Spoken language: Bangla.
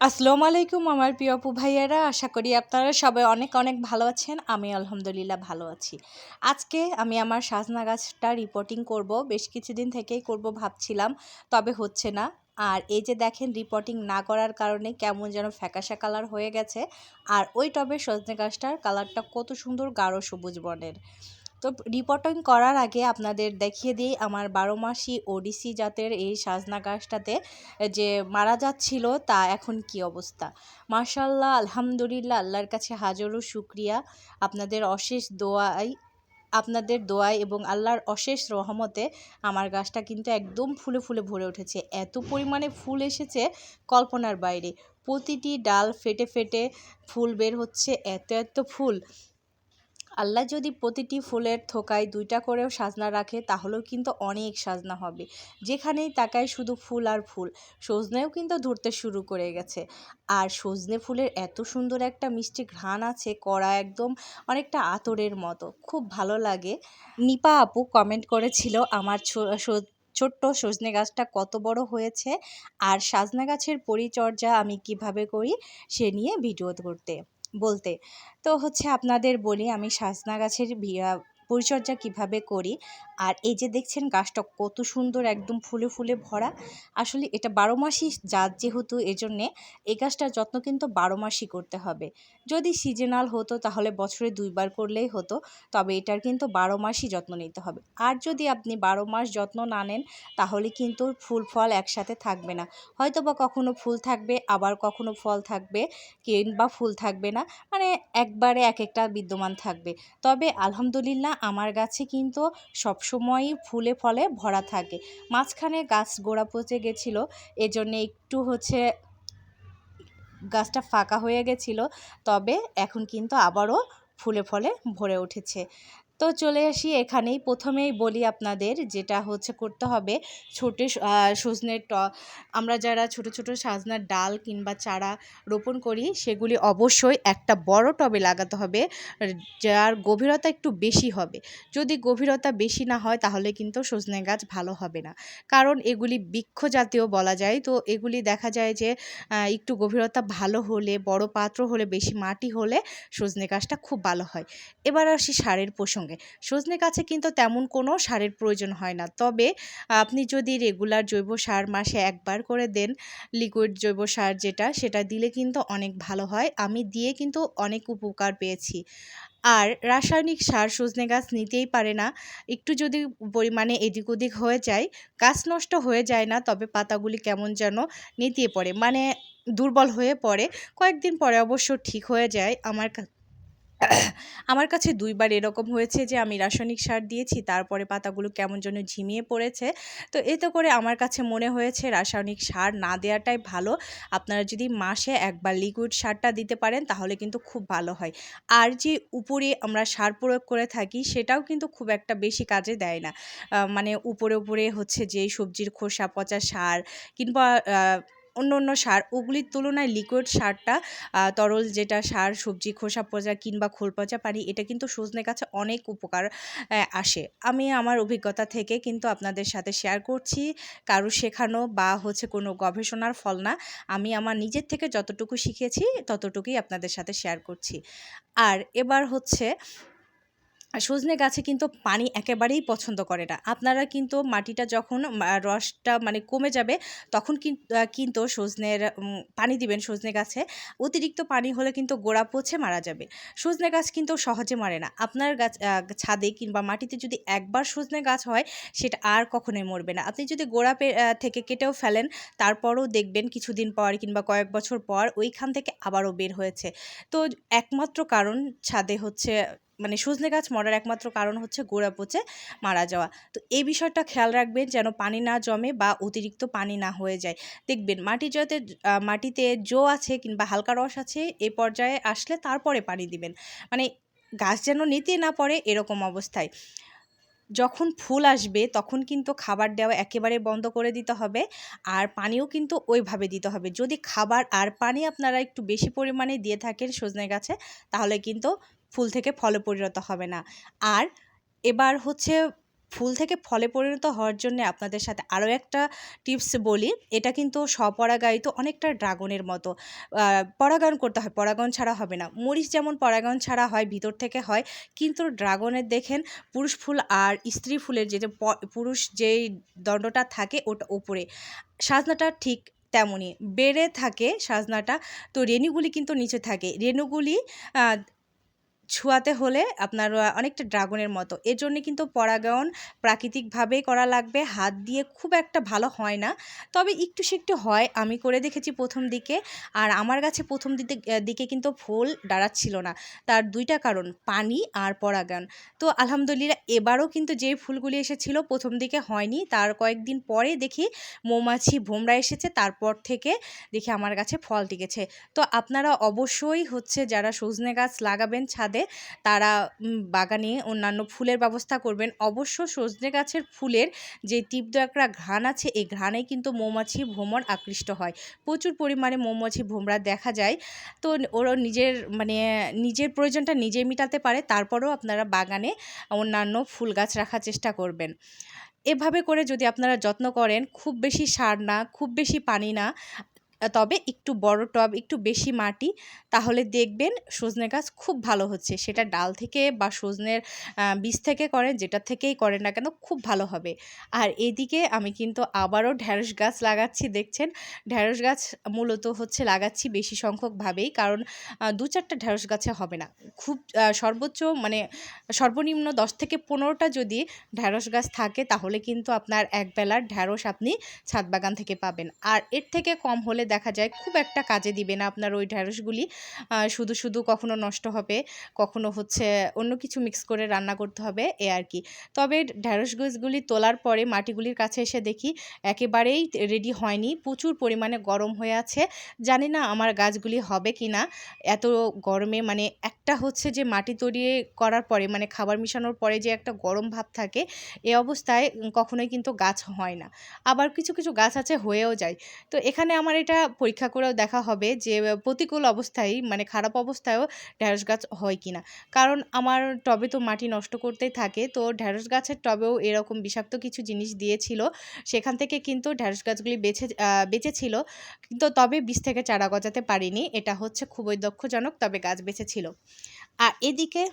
আসসালামু আলাইকুম আমার প্রিয় আপু ভাইয়ারা, আশা করি আপনারা সবাই অনেক অনেক ভালো আছেন। আমি আলহামদুলিল্লাহ ভালো আছি। আজকে আমি আমার সাজনা গাছটা রিপোর্টিং করব, বেশ কিছুদিন থেকেই করব ভাবছিলাম, তবে হচ্ছে না। আর এই যে দেখেন, রিপোর্টিং না করার কারণে কেমন যেন ফ্যাকাশে কালার হয়ে গেছে। আর ওই টবে সজনে গাছটার কালারটা কত সুন্দর গাঢ় সবুজ বর্ণের। তো রিপোর্টিং করার আগে আপনাদের দেখিয়ে দিই আমার 12 মাসি ওডিসি জাতের এই সাজনা গাছটাতে যে মারা যাচ্ছিল তা এখন কি অবস্থা। মাশাআল্লাহ, আলহামদুলিল্লাহ, আল্লাহর কাছে হাজারো শুকরিয়া। আপনাদের অশেষ দোয়াই আপনাদের দোয়ায় এবং আল্লাহর অশেষ রহমতে আমার গাছটা কিন্তু একদম ফুলে ফুলে ভরে উঠেছে। এত পরিমাণে ফুল এসেছে কল্পনার বাইরে। প্রতিটি ডাল ফেটে ফেটে ফুল বের হচ্ছে, এত এত ফুল। আল্লাহ যদি প্রতিটি ফুলের থোকায় 2টা করেও সাজনা রাখে তাহলেও কিন্তু অনেক সাজনা হবে। যেখানেই তাকায় শুধু ফুল আর ফুল। সজনেও কিন্তু ধরতে শুরু করে গেছে। আর সজনে ফুলের এত সুন্দর একটা মিষ্টি ঘ্রাণ আছে, কড়া একদম অনেকটা আতরের মতো, খুব ভালো লাগে। নিপা আপু কমেন্ট করেছিল আমার ছোট্ট সজনে গাছটা কত বড় হয়েছে আর সাজনা গাছের পরিচর্যা আমি কিভাবে করি সে নিয়ে ভিডিও করতে বলতে। তো হচ্ছে আপনাদের বলি আমি সাজনা গাছের পরিচর্যা কিভাবে করি। আর এই যে দেখছেন গাছটা কত সুন্দর, একদম ফুলে ফুলে ভরা। আসলে এটা 12 মাসই জাত, যেহেতু এজন্যে এই গাছটার যত্ন কিন্তু 12 মাসই করতে হবে। যদি সিজনাল হতো তাহলে বছরে 2বার করলেই হতো, তবে এটার কিন্তু 12 মাসই যত্ন নিতে হবে। আর যদি আপনি 12 মাস যত্ন না নেন তাহলে কিন্তু ফুল ফল একসাথে থাকবে না। হয়তো বা কখনো ফুল থাকবে, আবার কখনো ফল থাকবে কিংবা ফুল থাকবে না, মানে একবারে এক একটা বিদ্যমান থাকবে। তবে আলহামদুলিল্লাহ আমার গাছে কিন্তু সবসময়ই ফুলে ফলে ভরা থাকে। মাঝখানে গাছ গোড়া পচে গেছিলো, এজন্য একটু হচ্ছে গাছটা ফাঁকা হয়ে গেছিলো, তবে এখন কিন্তু আবারও ফুলে ফলে ভরে উঠেছে। তো চলে আসি এখানেই, প্রথমেই বলি আপনাদের যেটা হচ্ছে করতে হবে। ছোটো সজনের আমরা যারা ছোট ছোট সাজনার ডাল কিংবা চারা রোপণ করি সেগুলি অবশ্যই একটা বড় টবে লাগাতে হবে, যার গভীরতা একটু বেশি হবে। যদি গভীরতা বেশি না হয় তাহলে কিন্তু সজনে গাছ ভালো হবে না, কারণ এগুলি বৃক্ষ জাতীয় বলা যায়। তো এগুলি দেখা যায় যে একটু গভীরতা ভালো হলে, বড় পাত্র হলে, বেশি মাটি হলে সজনে গাছটা খুব ভালো হয়। এবার আসি সারের প্রসঙ্গে। সজনে গাছে কিন্তু তেমন কোনো সারের প্রয়োজন হয় না, তবে আপনি যদি রেগুলার জৈব সার মাসে একবার করে দেন, লিকুইড জৈব সার যেটা, সেটা দিলে কিন্তু অনেক ভালো হয়। আমি দিয়ে কিন্তু অনেক উপকার পেয়েছি। আর রাসায়নিক সার সজনে গাছ নিতেই পারে না। একটু যদি পরিমাণে এদিক ওদিক হয়ে যায়, গাছ নষ্ট হয়ে যায় না, তবে পাতাগুলি কেমন যেন নেতিয়ে পড়ে, মানে দুর্বল হয়ে পড়ে। কয়েকদিন পরে অবশ্য ঠিক হয়ে যায়। আমার কাছে 2বার এরকম হয়েছে যে আমি রাসায়নিক সার দিয়েছি, তারপরে পাতাগুলো কেমন যেন ঝিমিয়ে পড়েছে। তো এতে করে আমার কাছে মনে হয়েছে রাসায়নিক সার না দেওয়াটাই ভালো। আপনারা যদি মাসে একবার লিকুইড সারটা দিতে পারেন তাহলে কিন্তু খুব ভালো হয়। আর যে উপরে আমরা সার প্রয়োগ করে থাকি সেটাও কিন্তু খুব একটা বেশি কাজে দেয় না। মানে উপরে উপরে হচ্ছে যে সবজির খোসা পচা সার কিংবা অন্য অন্য সার, ওগুলির তুলনায় লিকুইড সারটা, তরল যেটা সার, সবজি খোসা পচা কিংবা খোল পচা পানি, এটা কিন্তু সজনে গাছে অনেক উপকার আসে। আমি আমার অভিজ্ঞতা থেকে কিন্তু আপনাদের সাথে শেয়ার করছি, কারো শেখানো বা হচ্ছে কোনো গবেষণার ফল না। আমি আমার নিজের থেকে যতটুকু শিখেছি ততটুকুই আপনাদের সাথে শেয়ার করছি। আর এবার হচ্ছে সজনে গাছে কিন্তু পানি একেবারেই পছন্দ করে না। আপনারা কিন্তু মাটিটা যখন রসটা মানে কমে যাবে তখন কিন্তু পানি দিবেন সজনে গাছে। অতিরিক্ত পানি হলে কিন্তু গোড়া পচে মারা যাবে। সজনে গাছ কিন্তু সহজে মরে না। আপনার গাছ ছাদে কিংবা মাটিতে যদি একবার সজনে গাছ হয় সেটা আর কখনোই মরবে না। আপনি যদি গোড়া থেকে কেটেও ফেলেন, তারপরও দেখবেন কিছুদিন পর কিংবা কয়েক বছর পর ওইখান থেকে আবারও বের হয়েছে। তো একমাত্র কারণ ছাদে হচ্ছে, মানে সজনে গাছ মরার একমাত্র কারণ হচ্ছে গোড়া পচে মারা যাওয়া। তো এই বিষয়টা খেয়াল রাখবেন যেন পানি না জমে বা অতিরিক্ত পানি না হয়ে যায়। দেখবেন মাটিতে জো আছে কিংবা হালকা রস আছে, এই পর্যায়ে আসলে তারপরে পানি দিবেন। মানে গাছ যেন নেতিয়ে না পড়ে এরকম অবস্থায়। যখন ফুল আসবে তখন কিন্তু খাবার দেওয়া একেবারে বন্ধ করে দিতে হবে, আর পানিও কিন্তু ওইভাবে দিতে হবে। যদি খাবার আর পানি আপনারা একটু বেশি পরিমাণে দিয়ে থাকেন সজনে গাছে, তাহলে কিন্তু ফুল থেকে ফলে পরিণত হবে না। আর এবার হচ্ছে ফুল থেকে ফলে পরিণত হওয়ার জন্য আপনাদের সাথে আরও একটা টিপস বলি। এটা কিন্তু স্বপরাগায়িত, অনেকটা ড্রাগনের মতো। পরাগায়ন করতে হয়, পরাগায়ন ছাড়া হবে না। মরিচ যেমন পরাগায়ন ছাড়া হয়, ভিতর থেকে হয়, কিন্তু ড্রাগনের দেখেন পুরুষ ফুল আর স্ত্রী ফুলের যে পুরুষ যেই দণ্ডটা থাকে ওটা উপরে, সাজনাটা ঠিক তেমনই বেড়ে থাকে সাজনাটা। তো রেণুগুলি কিন্তু নিচে থাকে, রেণুগুলি ছোঁয়াতে হলে আপনার অনেকটা ড্রাগনের মতো। এর জন্যে কিন্তু পরাগায়ন প্রাকৃতিকভাবেই করা লাগবে, হাত দিয়ে খুব একটা ভালো হয় না, তবে একটু সেকটু হয়। আমি করে দেখেছি প্রথম দিকে, আর আমার গাছে প্রথম দিকে কিন্তু ফুল দাঁড়াচ্ছিল না। তার দুইটা কারণ, পানি আর পরাগায়ন। তো আলহামদুলিল্লাহ এবারও কিন্তু যে ফুলগুলি এসেছিল প্রথম দিকে হয়নি, তার কয়েকদিন পরে দেখি মৌমাছি ভোমরা এসেছে, তারপর থেকে দেখি আমার গাছে ফল টিকেছে। তো আপনারা অবশ্যই হচ্ছে যারা সজনে গাছ লাগাবেন ছাদে, তারা বাগানে অন্যান্য ফুলের ব্যবস্থা করবেন। অবশ্য সজনে গাছের ফুলের যে তীব্র একটা ঘ্রাণ আছে, এই ঘ্রাণে কিন্তু মৌমাছি ভ্রমর আকৃষ্ট হয়, প্রচুর পরিমাণে মৌমাছি ভোমরা দেখা যায়। তো ওরা নিজের প্রয়োজনটা নিজেই মেটাতে পারে। তারপরেও আপনারা বাগানে অন্যান্য ফুল গাছ রাখার চেষ্টা করবেন। এভাবে করে যদি আপনারা যত্ন করেন, খুব বেশি সার না, খুব বেশি পানি না, তবে একটু বড় টব, একটু বেশি মাটি, তাহলে দেখবেন সজনে গাছ খুব ভালো হচ্ছে। সেটা ডাল থেকে বা সজনের বীজ থেকে করেন, যেটা থেকেই করেন না কেন, খুব ভালো হবে। আর এদিকে আমি কিন্তু আবারও ঢ্যাঁড়স গাছ লাগাচ্ছি। দেখছেন, ঢ্যাঁড়স গাছ মূলত হচ্ছে লাগাচ্ছি বেশি সংখ্যকভাবেই, কারণ ২-৪টা ঢ্যাঁড়স গাছে হবে না। খুব সর্বোচ্চ সর্বনিম্ন ১০ থেকে ১৫টা যদি ঢ্যাঁড়স গাছ থাকে, তাহলে কিন্তু আপনার একবেলার ঢ্যাঁড়স আপনি ছাদ বাগান থেকে পাবেন। আর এর থেকে কম হলে দেখা যায় খুব একটা কাজে দিবে না আপনার ওই ঢ্যাঁড়সগুলি। শুধু শুধু কখনো নষ্ট হবে, কখনো হচ্ছে অন্য কিছু মিক্স করে রান্না করতে হবে, এ আর কি। তবে ঢ্যাঁড়স গাছগুলি তোলার পরে মাটিগুলির কাছে এসে দেখি একেবারেই রেডি হয়নি, প্রচুর পরিমাণে গরম হয়ে আছে। জানি না আমার গাছগুলি হবে কি না এত গরমে। একটা হচ্ছে যে মাটি তৈরি করার পরে, খাবার মিশানোর পরে যে একটা গরম ভাব থাকে, এ অবস্থায় কখনোই কিন্তু গাছ হয় না। আবার কিছু কিছু গাছ আছে হয়েও যায়। তো এখানে আমার এটা পরীক্ষা করেও দেখা হবে যে প্রতিকূল অবস্থায়, খারাপ অবস্থায়ও ঢ্যাঁড়স গাছ হয় কিনা। কারণ আমার টবে তো মাটি নষ্ট করতেই থাকে, তো ঢ্যাঁড়স গাছের টবেও এরকম বিষাক্ত কিছু জিনিস দিয়েছিল, সেখান থেকে কিন্তু ঢ্যাঁড়স গাছগুলি বেঁচেছিল, কিন্তু তবে বীজ থেকে চারা গজাতে পারিনি। এটা হচ্ছে খুবই দুঃখজনক, তবে গাছ বেঁচেছিল। আর এদিকে